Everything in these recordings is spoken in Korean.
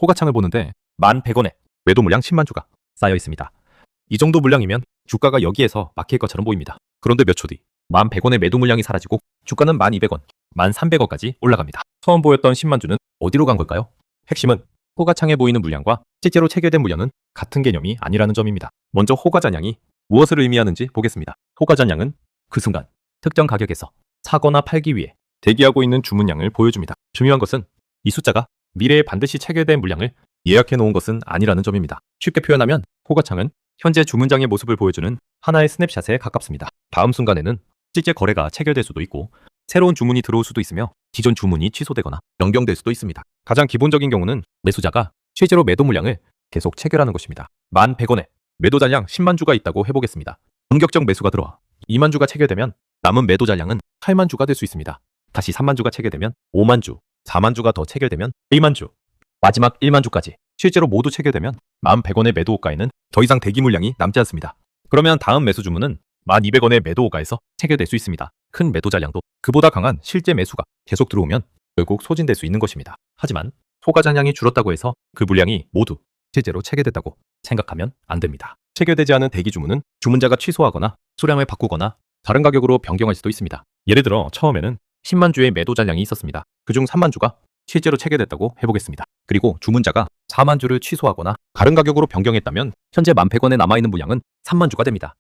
호가창을 보는데 1,100원에 매도 물량 10만 주가 쌓여 있습니다. 이 정도 물량이면 주가가 여기에서 막힐 것처럼 보입니다. 그런데 몇 초 뒤 1,100원의 매도 물량이 사라지고 주가는 1,200원, 1,300원까지 올라갑니다. 처음 보였던 10만 주는 어디로 간 걸까요? 핵심은 호가창에 보이는 물량과 실제로 체결된 물량은 같은 개념이 아니라는 점입니다. 먼저 호가잔량이 무엇을 의미하는지 보겠습니다. 호가잔량은 그 순간 특정 가격에서 사거나 팔기 위해 대기하고 있는 주문량을 보여줍니다. 중요한 것은 이 숫자가 미래에 반드시 체결될 물량을 예약해 놓은 것은 아니라는 점입니다. 쉽게 표현하면 호가창은 현재 주문장의 모습을 보여주는 하나의 스냅샷에 가깝습니다. 다음 순간에는 실제 거래가 체결될 수도 있고 새로운 주문이 들어올 수도 있으며 기존 주문이 취소되거나 변경될 수도 있습니다. 가장 기본적인 경우는 매수자가 실제로 매도 물량을 계속 체결하는 것입니다. 1,100원에 매도 잔량 10만 주가 있다고 해보겠습니다. 본격적 매수가 들어와 2만 주가 체결되면 남은 매도 잔량은 8만 주가 될 수 있습니다. 다시 3만 주가 체결되면 5만 주, 4만 주가 더 체결되면 1만 주, 마지막 1만 주까지 실제로 모두 체결되면 1,100원의 매도 호가에는 더 이상 대기 물량이 남지 않습니다. 그러면 다음 매수 주문은 1,200원의 매도 호가에서 체결될 수 있습니다. 큰 매도 잔량도 그보다 강한 실제 매수가 계속 들어오면 결국 소진될 수 있는 것입니다. 하지만 호가 잔량이 줄었다고 해서 그 물량이 모두 실제로 체결됐다고 생각하면 안 됩니다. 체결되지 않은 대기 주문은 주문자가 취소하거나 수량을 바꾸거나 다른 가격으로 변경할 수도 있습니다. 예를 들어 처음에는 10만 주의 매도 잔량이 있었습니다. 그중 3만 주가 실제로 체결됐다고 해보겠습니다. 그리고 주문자가 4만 주를 취소하거나 다른 가격으로 변경했다면 현재 1,100원에 남아있는 물량은 3만 주가 됩니다.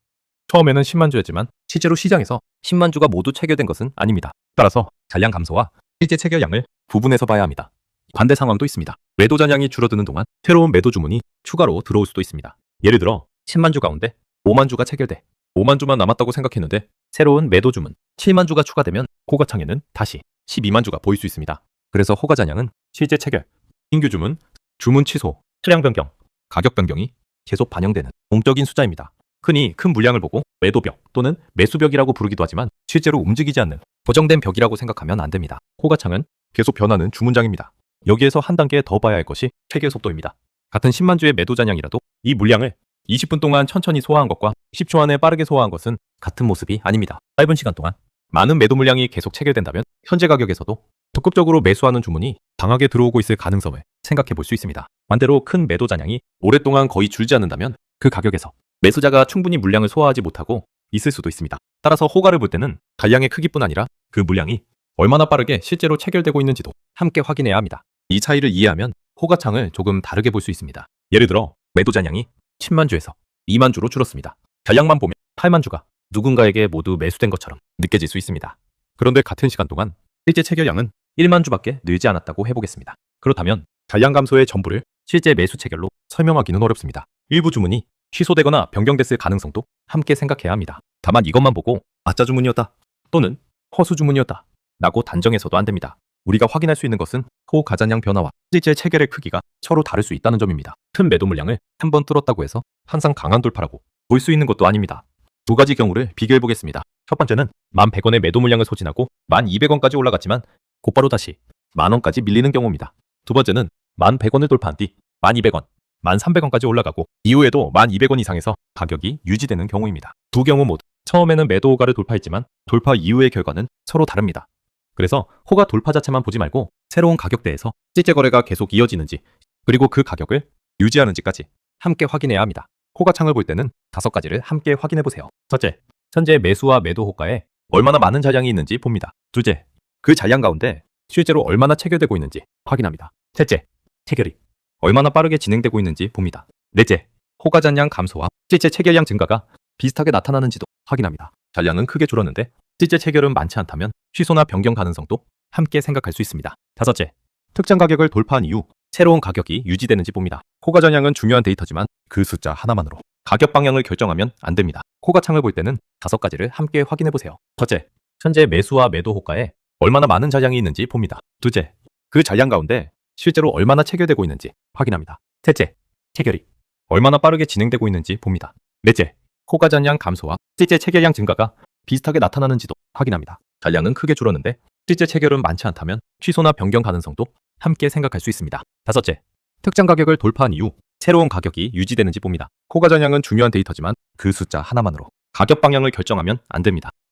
처음에는 10만 주였지만 실제로 시장에서 10만 주가 모두 체결된 것은 아닙니다. 따라서 잔량 감소와 실제 체결량을 구분해서 봐야 합니다. 반대 상황도 있습니다. 매도 잔량이 줄어드는 동안 새로운 매도 주문이 추가로 들어올 수도 있습니다. 예를 들어 10만 주 가운데 5만 주가 체결돼 5만 주만 남았다고 생각했는데 새로운 매도 주문 7만 주가 추가되면 호가창에는 다시 12만 주가 보일 수 있습니다. 그래서 호가 잔량은 실제 체결, 신규 주문, 주문 취소, 수량 변경, 가격 변경이 계속 반영되는 공적인 숫자입니다. 흔히 큰 물량을 보고 매도벽 또는 매수벽이라고 부르기도 하지만 실제로 움직이지 않는 고정된 벽이라고 생각하면 안 됩니다. 호가창은 계속 변하는 주문장입니다. 여기에서 한 단계 더 봐야 할 것이 체결 속도입니다. 같은 10만 주의 매도 잔량이라도 이 물량을 20분 동안 천천히 소화한 것과 10초 안에 빠르게 소화한 것은 같은 모습이 아닙니다. 짧은 시간 동안 많은 매도 물량이 계속 체결된다면 현재 가격에서도 적극적으로 매수하는 주문이 강하게 들어오고 있을 가능성을 생각해 볼 수 있습니다. 반대로 큰 매도 잔량이 오랫동안 거의 줄지 않는다면 그 가격에서 매수자가 충분히 물량을 소화하지 못하고 있을 수도 있습니다. 따라서 호가를 볼 때는 잔량의 크기뿐 아니라 그 물량이 얼마나 빠르게 실제로 체결되고 있는지도 함께 확인해야 합니다. 이 차이를 이해하면 호가창을 조금 다르게 볼 수 있습니다. 예를 들어 매도 잔량이 10만 주에서 2만 주로 줄었습니다. 잔량만 보면 8만 주가 누군가에게 모두 매수된 것처럼 느껴질 수 있습니다. 그런데 같은 시간 동안 실제 체결량은 1만 주밖에 늘지 않았다고 해보겠습니다. 그렇다면 잔량 감소의 전부를 실제 매수 체결로 설명하기는 어렵습니다. 일부 주문이 취소되거나 변경됐을 가능성도 함께 생각해야 합니다. 다만 이것만 보고 가짜 주문이었다 또는 허수 주문이었다 라고 단정해서도 안 됩니다. 우리가 확인할 수 있는 것은 호가잔량 변화와 실제 체결의 크기가 서로 다를 수 있다는 점입니다. 큰 매도 물량을 한 번 뚫었다고 해서 항상 강한 돌파라고 볼 수 있는 것도 아닙니다. 두 가지 경우를 비교해 보겠습니다. 첫 번째는 1,100원의 매도 물량을 소진하고 1,200원까지 올라갔지만 곧바로 다시 10,000원까지 밀리는 경우입니다. 두 번째는 1,100원을 돌파한 뒤 1,200원, 1,300원까지 올라가고 이후에도 1,200원 이상에서 가격이 유지되는 경우입니다. 두 경우 모두 처음에는 매도 호가를 돌파했지만 돌파 이후의 결과는 서로 다릅니다. 그래서 호가 돌파 자체만 보지 말고 새로운 가격대에서 실제 거래가 계속 이어지는지 그리고 그 가격을 유지하는지까지 함께 확인해야 합니다. 호가창을 볼 때는 5가지를 함께 확인해 보세요. 첫째, 현재 매수와 매도 호가에 얼마나 많은 잔량이 있는지 봅니다. 둘째, 그 잔량 가운데 실제로 얼마나 체결되고 있는지 확인합니다. 셋째, 체결이 얼마나 빠르게 진행되고 있는지 봅니다. 넷째, 호가 잔량 감소와 실제 체결량 증가가 비슷하게 나타나는지도 확인합니다. 잔량은 크게 줄었는데 실제 체결은 많지 않다면 취소나 변경 가능성도 함께 생각할 수 있습니다. 다섯째, 특정 가격을 돌파한 이후 새로운 가격이 유지되는지 봅니다. 호가 잔량은 중요한 데이터지만 그 숫자 하나만으로 가격 방향을 결정하면 안 됩니다. 호가창을 볼 때는 5가지를 함께 확인해 보세요. 첫째, 현재 매수와 매도 호가에 얼마나 많은 잔량이 있는지 봅니다. 둘째, 그 잔량 가운데 실제로 얼마나 체결되고 있는지 확인합니다. 셋째, 체결이 얼마나 빠르게 진행되고 있는지 봅니다. 넷째, 호가 잔량 감소와 실제 체결량 증가가 비슷하게 나타나는지도 확인합니다. 잔량은 크게 줄었는데 실제 체결은 많지 않다면 취소나 변경 가능성도 함께 생각할 수 있습니다. 다섯째, 특정 가격을 돌파한 이후 새로운 가격이 유지되는지 봅니다. 호가 잔량은 중요한 데이터지만 그 숫자 하나만으로 가격 방향을 결정하면 안 됩니다.